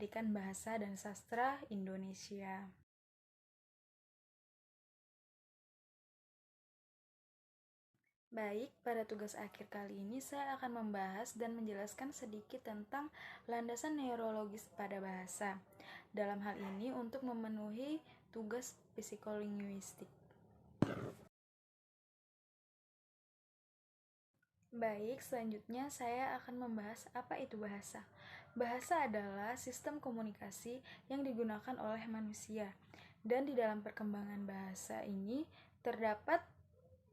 Pendidikan Bahasa dan Sastra Indonesia. Baik, pada tugas akhir kali ini saya akan membahas dan menjelaskan sedikit tentang landasan neurologis pada bahasa. Dalam hal ini untuk memenuhi tugas psikolinguistik. Baik, selanjutnya saya akan membahas apa itu bahasa. Bahasa adalah sistem komunikasi yang digunakan oleh manusia. Dan di dalam perkembangan bahasa ini terdapat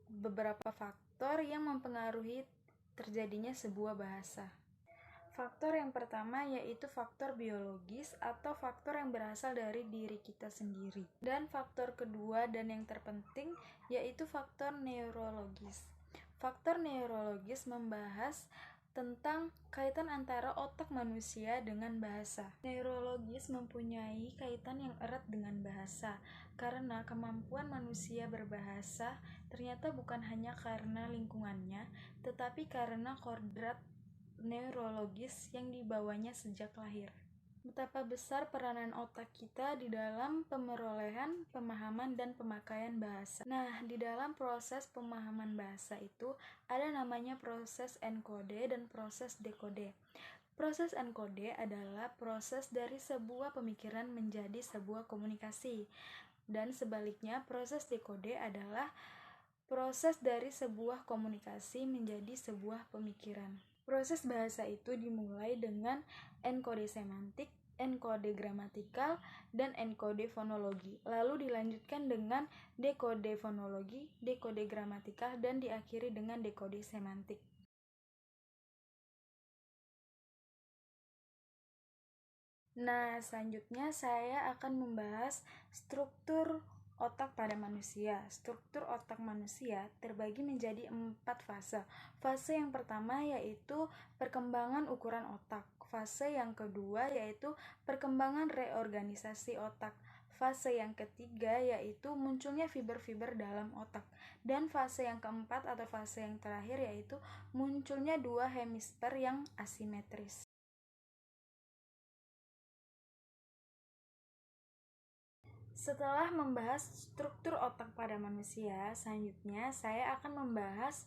beberapa faktor yang mempengaruhi terjadinya sebuah bahasa. Faktor yang pertama yaitu faktor biologis atau faktor yang berasal dari diri kita sendiri. Dan faktor kedua dan yang terpenting yaitu faktor neurologis. Faktor neurologis membahas tentang kaitan antara otak manusia dengan bahasa. Neurologis mempunyai kaitan yang erat dengan bahasa, karena kemampuan manusia berbahasa ternyata bukan hanya karena lingkungannya, tetapi karena kodrat neurologis yang dibawanya sejak lahir. Betapa besar peranan otak kita di dalam pemerolehan, pemahaman, dan pemakaian bahasa. Nah, di dalam proses pemahaman bahasa itu ada namanya proses enkode dan proses dekode. Proses enkode adalah proses dari sebuah pemikiran menjadi sebuah komunikasi. Dan sebaliknya, proses dekode adalah proses dari sebuah komunikasi menjadi sebuah pemikiran. Proses bahasa itu dimulai dengan enkode semantik, enkode gramatikal, dan enkode fonologi. Lalu dilanjutkan dengan dekode fonologi, dekode gramatikal, dan diakhiri dengan dekode semantik. Nah, selanjutnya saya akan membahas struktur otak pada manusia. Struktur otak manusia terbagi menjadi 4 fase. Fase yang pertama yaitu perkembangan ukuran otak. Fase yang kedua yaitu perkembangan reorganisasi otak. Fase yang ketiga yaitu munculnya fiber-fiber dalam otak. Dan fase yang keempat atau fase yang terakhir yaitu munculnya dua hemisfer yang asimetris. Setelah membahas struktur otak pada manusia, selanjutnya saya akan membahas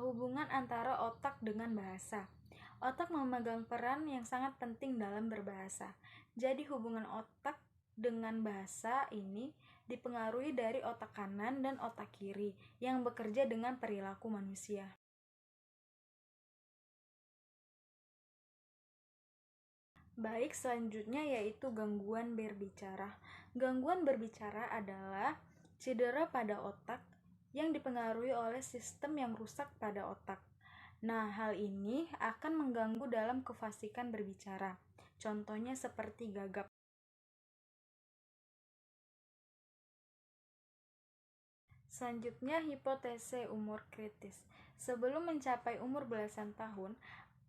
hubungan antara otak dengan bahasa. Otak memegang peran yang sangat penting dalam berbahasa. Jadi hubungan otak dengan bahasa ini dipengaruhi dari otak kanan dan otak kiri yang bekerja dengan perilaku manusia. Baik, selanjutnya yaitu gangguan berbicara. Gangguan berbicara adalah cedera pada otak yang dipengaruhi oleh sistem yang rusak pada otak. Nah, hal ini akan mengganggu dalam kefasikan berbicara. Contohnya seperti gagap. Selanjutnya, hipotese umur kritis. Sebelum mencapai umur belasan tahun,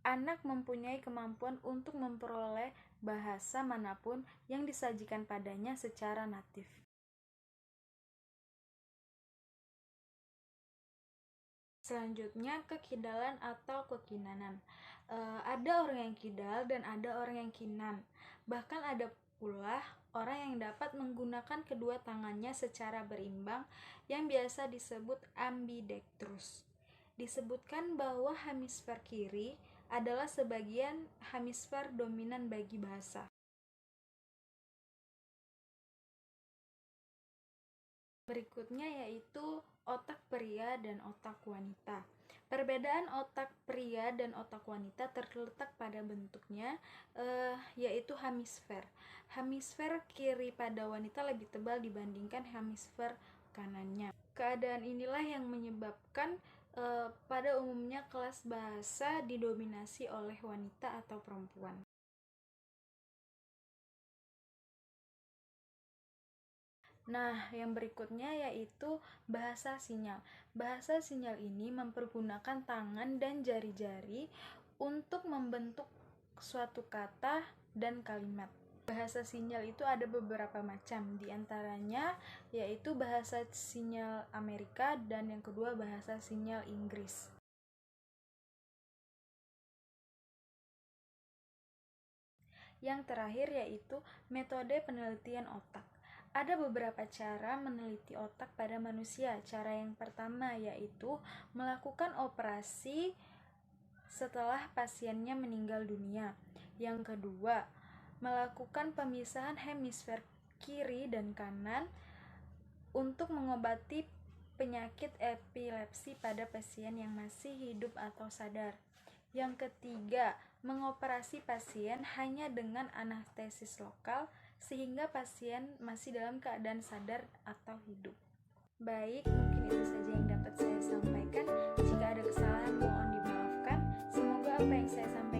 anak mempunyai kemampuan untuk memperoleh bahasa manapun yang disajikan padanya secara natif. Selanjutnya, kekidalan atau kekinanan. Ada orang yang kidal dan ada orang yang kinan. Bahkan ada pula orang yang dapat menggunakan kedua tangannya secara berimbang yang biasa disebut ambidextrous. Disebutkan bahwa hemisfer kiri adalah sebagian hemisfer dominan bagi bahasa. Berikutnya yaitu otak pria dan otak wanita. Perbedaan otak pria dan otak wanita terletak pada bentuknya, yaitu hemisfer. Hemisfer kiri pada wanita lebih tebal dibandingkan hemisfer kanannya. Keadaan inilah yang menyebabkan pada umumnya kelas bahasa didominasi oleh wanita atau perempuan. Nah, yang berikutnya yaitu bahasa sinyal. Bahasa sinyal ini mempergunakan tangan dan jari-jari untuk membentuk suatu kata dan kalimat. Bahasa sinyal itu ada beberapa macam, di antaranya yaitu bahasa sinyal Amerika dan yang kedua bahasa sinyal Inggris. Yang terakhir yaitu metode penelitian otak. Ada beberapa cara meneliti otak pada manusia. Cara yang pertama yaitu melakukan operasi setelah pasiennya meninggal dunia. Yang kedua, melakukan pemisahan hemisfer kiri dan kanan untuk mengobati penyakit epilepsi pada pasien yang masih hidup atau sadar. Yang ketiga, mengoperasi pasien hanya dengan anestesis lokal sehingga pasien masih dalam keadaan sadar atau hidup. Baik, mungkin itu saja yang dapat saya sampaikan. Jika ada kesalahan mohon dimaafkan. Semoga apa yang saya sampaikan